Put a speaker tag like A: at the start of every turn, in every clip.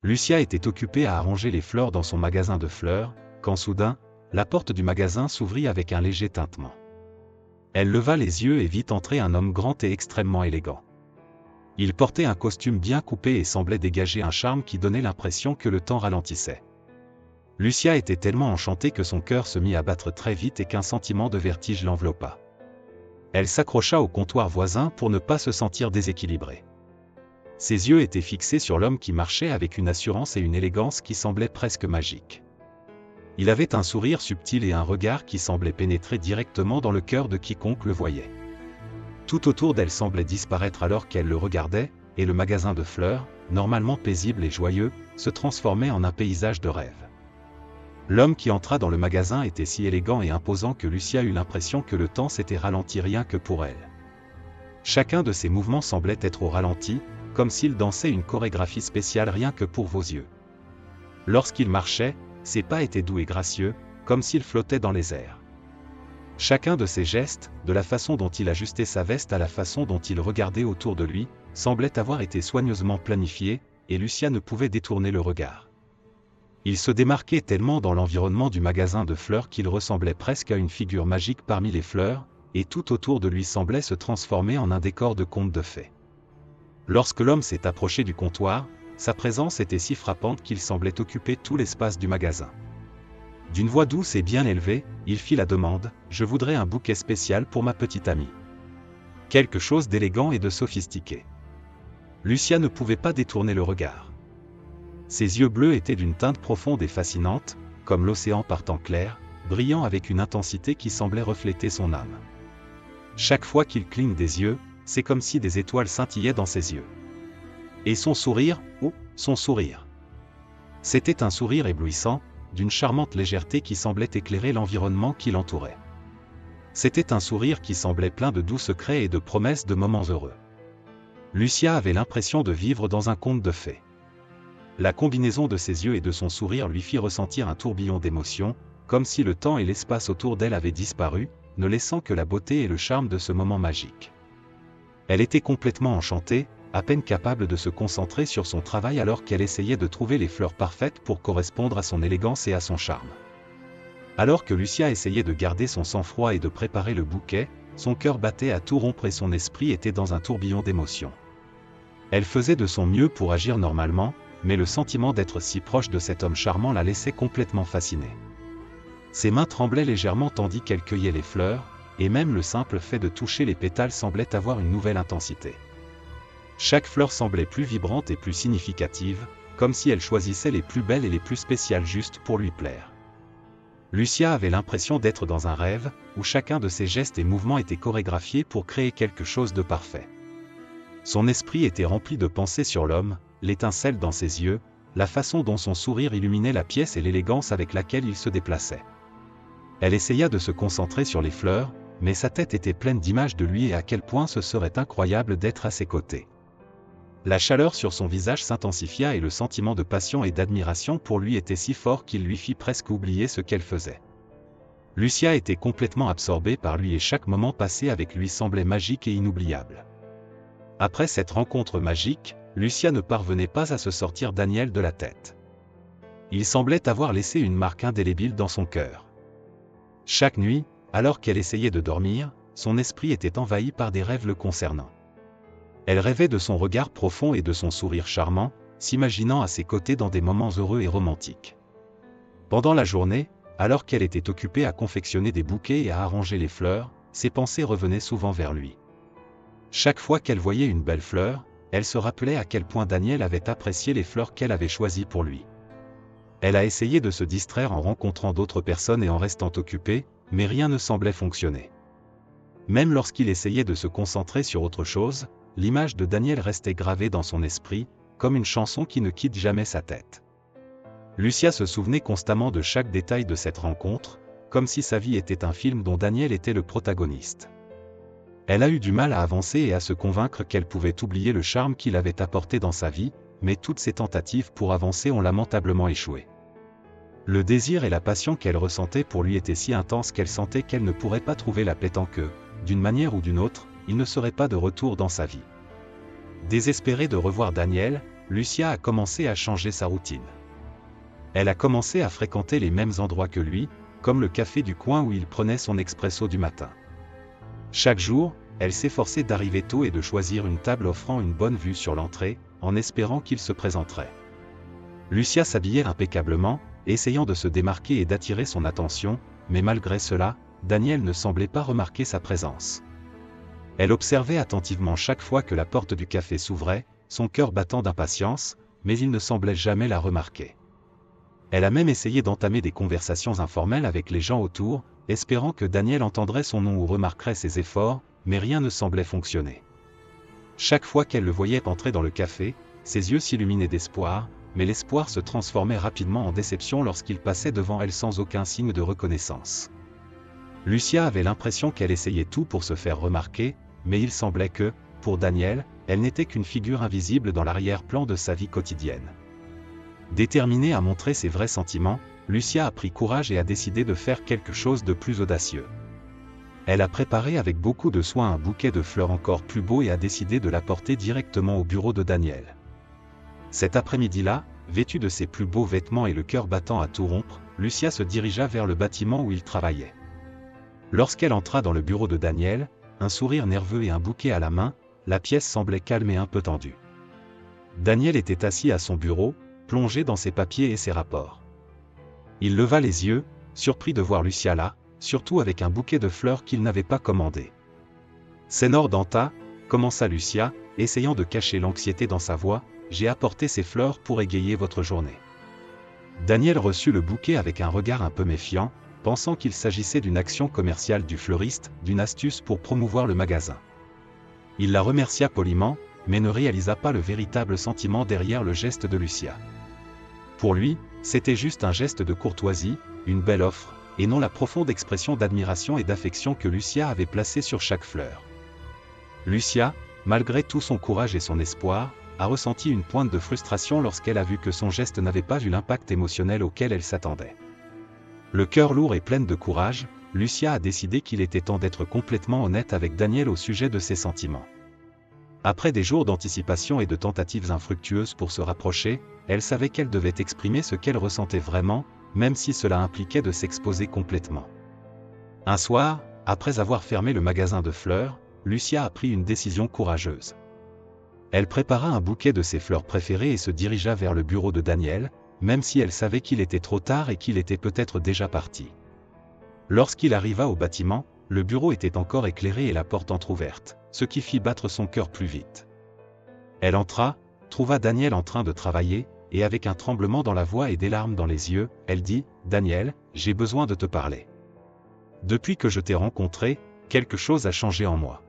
A: Lucia était occupée à arranger les fleurs dans son magasin de fleurs, quand soudain, la porte du magasin s'ouvrit avec un léger tintement. Elle leva les yeux et vit entrer un homme grand et extrêmement élégant. Il portait un costume bien coupé et semblait dégager un charme qui donnait l'impression que le temps ralentissait. Lucia était tellement enchantée que son cœur se mit à battre très vite et qu'un sentiment de vertige l'enveloppa. Elle s'accrocha au comptoir voisin pour ne pas se sentir déséquilibrée. Ses yeux étaient fixés sur l'homme qui marchait avec une assurance et une élégance qui semblaient presque magiques. Il avait un sourire subtil et un regard qui semblait pénétrer directement dans le cœur de quiconque le voyait. Tout autour d'elle semblait disparaître alors qu'elle le regardait, et le magasin de fleurs, normalement paisible et joyeux, se transformait en un paysage de rêve. L'homme qui entra dans le magasin était si élégant et imposant que Lucia eut l'impression que le temps s'était ralenti rien que pour elle. Chacun de ses mouvements semblait être au ralenti, comme s'il dansait une chorégraphie spéciale rien que pour vos yeux. Lorsqu'il marchait, ses pas étaient doux et gracieux, comme s'il flottait dans les airs. Chacun de ses gestes, de la façon dont il ajustait sa veste à la façon dont il regardait autour de lui, semblait avoir été soigneusement planifié, et Lucia ne pouvait détourner le regard. Il se démarquait tellement dans l'environnement du magasin de fleurs qu'il ressemblait presque à une figure magique parmi les fleurs, et tout autour de lui semblait se transformer en un décor de conte de fées. Lorsque l'homme s'est approché du comptoir, sa présence était si frappante qu'il semblait occuper tout l'espace du magasin. D'une voix douce et bien élevée, il fit la demande « Je voudrais un bouquet spécial pour ma petite amie. » Quelque chose d'élégant et de sophistiqué. Lucia ne pouvait pas détourner le regard. Ses yeux bleus étaient d'une teinte profonde et fascinante, comme l'océan par temps clair, brillant avec une intensité qui semblait refléter son âme. Chaque fois qu'il cligne des yeux, c'est comme si des étoiles scintillaient dans ses yeux. Et son sourire, oh, son sourire. C'était un sourire éblouissant, d'une charmante légèreté qui semblait éclairer l'environnement qui l'entourait. C'était un sourire qui semblait plein de doux secrets et de promesses de moments heureux. Lucia avait l'impression de vivre dans un conte de fées. La combinaison de ses yeux et de son sourire lui fit ressentir un tourbillon d'émotions, comme si le temps et l'espace autour d'elle avaient disparu, ne laissant que la beauté et le charme de ce moment magique. Elle était complètement enchantée, à peine capable de se concentrer sur son travail alors qu'elle essayait de trouver les fleurs parfaites pour correspondre à son élégance et à son charme. Alors que Lucia essayait de garder son sang-froid et de préparer le bouquet, son cœur battait à tout rompre et son esprit était dans un tourbillon d'émotions. Elle faisait de son mieux pour agir normalement, mais le sentiment d'être si proche de cet homme charmant la laissait complètement fascinée. Ses mains tremblaient légèrement tandis qu'elle cueillait les fleurs, et même le simple fait de toucher les pétales semblait avoir une nouvelle intensité. Chaque fleur semblait plus vibrante et plus significative, comme si elle choisissait les plus belles et les plus spéciales juste pour lui plaire. Lucia avait l'impression d'être dans un rêve, où chacun de ses gestes et mouvements était chorégraphié pour créer quelque chose de parfait. Son esprit était rempli de pensées sur l'homme, l'étincelle dans ses yeux, la façon dont son sourire illuminait la pièce et l'élégance avec laquelle il se déplaçait. Elle essaya de se concentrer sur les fleurs, mais sa tête était pleine d'images de lui et à quel point ce serait incroyable d'être à ses côtés. La chaleur sur son visage s'intensifia et le sentiment de passion et d'admiration pour lui était si fort qu'il lui fit presque oublier ce qu'elle faisait. Lucia était complètement absorbée par lui et chaque moment passé avec lui semblait magique et inoubliable. Après cette rencontre magique, Lucia ne parvenait pas à se sortir Daniel de la tête. Il semblait avoir laissé une marque indélébile dans son cœur. Chaque nuit, alors qu'elle essayait de dormir, son esprit était envahi par des rêves le concernant. Elle rêvait de son regard profond et de son sourire charmant, s'imaginant à ses côtés dans des moments heureux et romantiques. Pendant la journée, alors qu'elle était occupée à confectionner des bouquets et à arranger les fleurs, ses pensées revenaient souvent vers lui. Chaque fois qu'elle voyait une belle fleur, elle se rappelait à quel point Daniel avait apprécié les fleurs qu'elle avait choisies pour lui. Elle a essayé de se distraire en rencontrant d'autres personnes et en restant occupée, mais rien ne semblait fonctionner. Même lorsqu'il essayait de se concentrer sur autre chose, l'image de Daniel restait gravée dans son esprit, comme une chanson qui ne quitte jamais sa tête. Lucia se souvenait constamment de chaque détail de cette rencontre, comme si sa vie était un film dont Daniel était le protagoniste. Elle a eu du mal à avancer et à se convaincre qu'elle pouvait oublier le charme qu'il avait apporté dans sa vie, mais toutes ses tentatives pour avancer ont lamentablement échoué. Le désir et la passion qu'elle ressentait pour lui étaient si intenses qu'elle sentait qu'elle ne pourrait pas trouver la paix tant que, d'une manière ou d'une autre, il ne serait pas de retour dans sa vie. Désespérée de revoir Daniel, Lucia a commencé à changer sa routine. Elle a commencé à fréquenter les mêmes endroits que lui, comme le café du coin où il prenait son expresso du matin. Chaque jour, elle s'efforçait d'arriver tôt et de choisir une table offrant une bonne vue sur l'entrée, en espérant qu'il se présenterait. Lucia s'habillait impeccablement, essayant de se démarquer et d'attirer son attention, mais malgré cela, Daniel ne semblait pas remarquer sa présence. Elle observait attentivement chaque fois que la porte du café s'ouvrait, son cœur battant d'impatience, mais il ne semblait jamais la remarquer. Elle a même essayé d'entamer des conversations informelles avec les gens autour, espérant que Daniel entendrait son nom ou remarquerait ses efforts, mais rien ne semblait fonctionner. Chaque fois qu'elle le voyait entrer dans le café, ses yeux s'illuminaient d'espoir, mais l'espoir se transformait rapidement en déception lorsqu'il passait devant elle sans aucun signe de reconnaissance. Lucia avait l'impression qu'elle essayait tout pour se faire remarquer, mais il semblait que, pour Daniel, elle n'était qu'une figure invisible dans l'arrière-plan de sa vie quotidienne. Déterminée à montrer ses vrais sentiments, Lucia a pris courage et a décidé de faire quelque chose de plus audacieux. Elle a préparé avec beaucoup de soin un bouquet de fleurs encore plus beau et a décidé de l'apporter directement au bureau de Daniel. Cet après-midi-là, vêtue de ses plus beaux vêtements et le cœur battant à tout rompre, Lucia se dirigea vers le bâtiment où il travaillait. Lorsqu'elle entra dans le bureau de Daniel, un sourire nerveux et un bouquet à la main, la pièce semblait calme et un peu tendue. Daniel était assis à son bureau, plongé dans ses papiers et ses rapports. Il leva les yeux, surpris de voir Lucia là, surtout avec un bouquet de fleurs qu'il n'avait pas commandé. « Senor Danta », commença Lucia, essayant de cacher l'anxiété dans sa voix, « j'ai apporté ces fleurs pour égayer votre journée. » Daniel reçut le bouquet avec un regard un peu méfiant, pensant qu'il s'agissait d'une action commerciale du fleuriste, d'une astuce pour promouvoir le magasin. Il la remercia poliment, mais ne réalisa pas le véritable sentiment derrière le geste de Lucia. Pour lui, c'était juste un geste de courtoisie, une belle offre, et non la profonde expression d'admiration et d'affection que Lucia avait placée sur chaque fleur. Lucia, malgré tout son courage et son espoir, a ressenti une pointe de frustration lorsqu'elle a vu que son geste n'avait pas eu l'impact émotionnel auquel elle s'attendait. Le cœur lourd et pleine de courage, Lucia a décidé qu'il était temps d'être complètement honnête avec Daniel au sujet de ses sentiments. Après des jours d'anticipation et de tentatives infructueuses pour se rapprocher, elle savait qu'elle devait exprimer ce qu'elle ressentait vraiment, même si cela impliquait de s'exposer complètement. Un soir, après avoir fermé le magasin de fleurs, Lucia a pris une décision courageuse. Elle prépara un bouquet de ses fleurs préférées et se dirigea vers le bureau de Daniel, même si elle savait qu'il était trop tard et qu'il était peut-être déjà parti. Lorsqu'il arriva au bâtiment, le bureau était encore éclairé et la porte entr'ouverte, ce qui fit battre son cœur plus vite. Elle entra, trouva Daniel en train de travailler, et avec un tremblement dans la voix et des larmes dans les yeux, elle dit « Daniel, j'ai besoin de te parler. Depuis que je t'ai rencontré, quelque chose a changé en moi.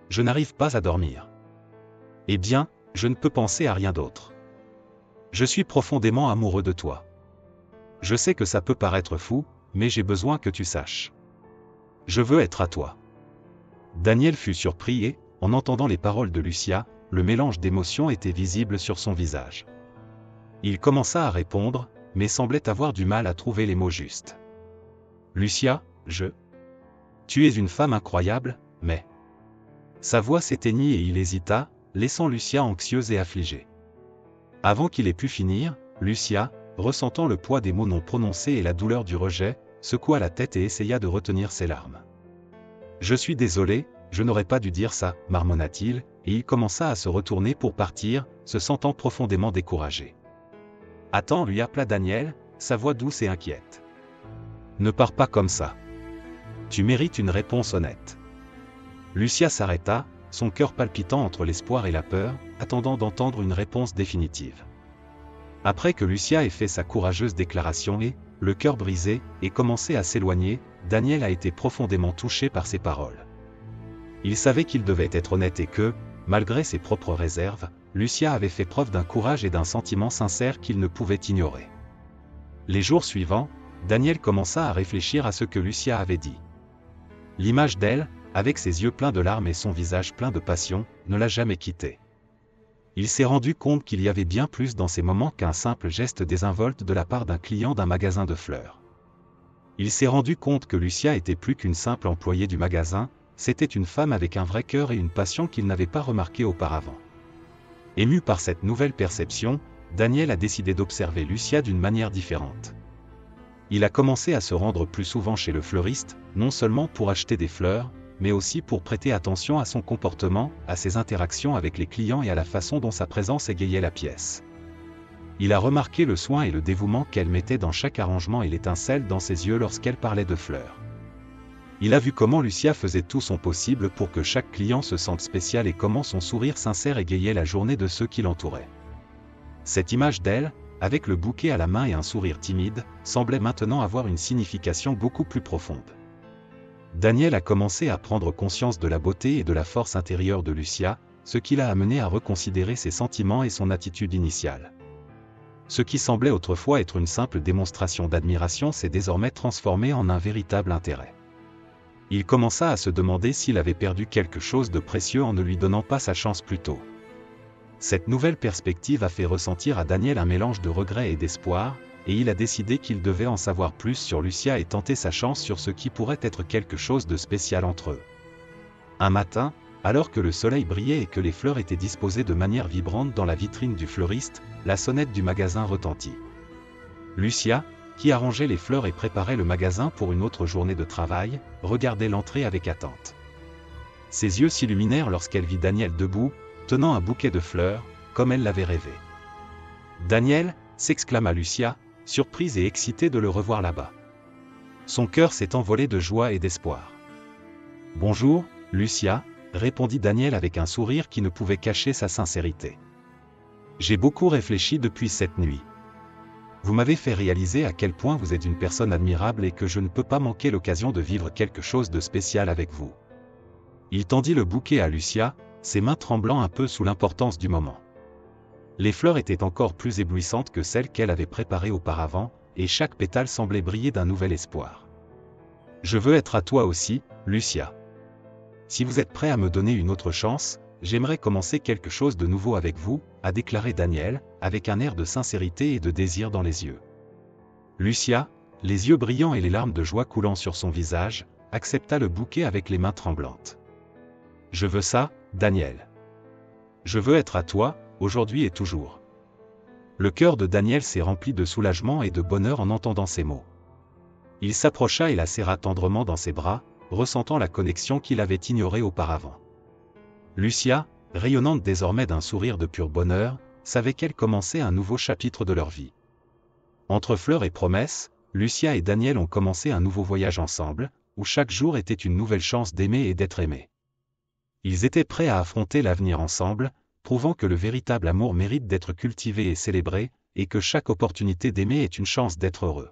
A: Je n'arrive pas à dormir. Eh bien, je ne peux penser à rien d'autre. Je suis profondément amoureux de toi. Je sais que ça peut paraître fou, mais j'ai besoin que tu saches. Je veux être à toi. » Daniel fut surpris et, en entendant les paroles de Lucia, le mélange d'émotions était visible sur son visage. Il commença à répondre, mais semblait avoir du mal à trouver les mots justes. « Lucia, Tu es une femme incroyable, mais... » Sa voix s'éteignit et il hésita, laissant Lucia anxieuse et affligée. Avant qu'il ait pu finir, Lucia, ressentant le poids des mots non prononcés et la douleur du rejet, secoua la tête et essaya de retenir ses larmes. « Je suis désolé, je n'aurais pas dû dire ça, » marmonna-t-il, et il commença à se retourner pour partir, se sentant profondément découragé. « Attends » lui appela Daniel, sa voix douce et inquiète. « Ne pars pas comme ça. Tu mérites une réponse honnête. » Lucia s'arrêta, son cœur palpitant entre l'espoir et la peur, attendant d'entendre une réponse définitive. Après que Lucia ait fait sa courageuse déclaration et, le cœur brisé, ait commencé à s'éloigner, Daniel a été profondément touché par ses paroles. Il savait qu'il devait être honnête et que, malgré ses propres réserves, Lucia avait fait preuve d'un courage et d'un sentiment sincère qu'il ne pouvait ignorer. Les jours suivants, Daniel commença à réfléchir à ce que Lucia avait dit. L'image d'elle, avec ses yeux pleins de larmes et son visage plein de passion, ne l'a jamais quitté. Il s'est rendu compte qu'il y avait bien plus dans ces moments qu'un simple geste désinvolte de la part d'un client d'un magasin de fleurs. Il s'est rendu compte que Lucia était plus qu'une simple employée du magasin, c'était une femme avec un vrai cœur et une passion qu'il n'avait pas remarquée auparavant. Ému par cette nouvelle perception, Daniel a décidé d'observer Lucia d'une manière différente. Il a commencé à se rendre plus souvent chez le fleuriste, non seulement pour acheter des fleurs, mais aussi pour prêter attention à son comportement, à ses interactions avec les clients et à la façon dont sa présence égayait la pièce. Il a remarqué le soin et le dévouement qu'elle mettait dans chaque arrangement et l'étincelle dans ses yeux lorsqu'elle parlait de fleurs. Il a vu comment Lucia faisait tout son possible pour que chaque client se sente spécial et comment son sourire sincère égayait la journée de ceux qui l'entouraient. Cette image d'elle, avec le bouquet à la main et un sourire timide, semblait maintenant avoir une signification beaucoup plus profonde. Daniel a commencé à prendre conscience de la beauté et de la force intérieure de Lucia, ce qui l'a amené à reconsidérer ses sentiments et son attitude initiale. Ce qui semblait autrefois être une simple démonstration d'admiration s'est désormais transformé en un véritable intérêt. Il commença à se demander s'il avait perdu quelque chose de précieux en ne lui donnant pas sa chance plus tôt. Cette nouvelle perspective a fait ressentir à Daniel un mélange de regret et d'espoir, et il a décidé qu'il devait en savoir plus sur Lucia et tenter sa chance sur ce qui pourrait être quelque chose de spécial entre eux. Un matin, alors que le soleil brillait et que les fleurs étaient disposées de manière vibrante dans la vitrine du fleuriste, la sonnette du magasin retentit. Lucia, qui arrangeait les fleurs et préparait le magasin pour une autre journée de travail, regardait l'entrée avec attente. Ses yeux s'illuminèrent lorsqu'elle vit Daniel debout, tenant un bouquet de fleurs, comme elle l'avait rêvé. « Daniel !» s'exclama Lucia, surprise et excitée de le revoir là-bas. Son cœur s'est envolé de joie et d'espoir. « Bonjour, Lucia !» répondit Daniel avec un sourire qui ne pouvait cacher sa sincérité. « J'ai beaucoup réfléchi depuis cette nuit. Vous m'avez fait réaliser à quel point vous êtes une personne admirable et que je ne peux pas manquer l'occasion de vivre quelque chose de spécial avec vous. » Il tendit le bouquet à Lucia, ses mains tremblant un peu sous l'importance du moment. Les fleurs étaient encore plus éblouissantes que celles qu'elle avait préparées auparavant, et chaque pétale semblait briller d'un nouvel espoir. « Je veux être à toi aussi, Lucia. Si vous êtes prêt à me donner une autre chance, j'aimerais commencer quelque chose de nouveau avec vous, » a déclaré Daniel, avec un air de sincérité et de désir dans les yeux. Lucia, les yeux brillants et les larmes de joie coulant sur son visage, accepta le bouquet avec les mains tremblantes. « Je veux ça, Daniel. Je veux être à toi, aujourd'hui et toujours. » Le cœur de Daniel s'est rempli de soulagement et de bonheur en entendant ces mots. Il s'approcha et la serra tendrement dans ses bras, ressentant la connexion qu'il avait ignorée auparavant. Lucia, rayonnante désormais d'un sourire de pur bonheur, savait qu'elle commençait un nouveau chapitre de leur vie. Entre fleurs et promesses, Lucia et Daniel ont commencé un nouveau voyage ensemble, où chaque jour était une nouvelle chance d'aimer et d'être aimé. Ils étaient prêts à affronter l'avenir ensemble, prouvant que le véritable amour mérite d'être cultivé et célébré, et que chaque opportunité d'aimer est une chance d'être heureux.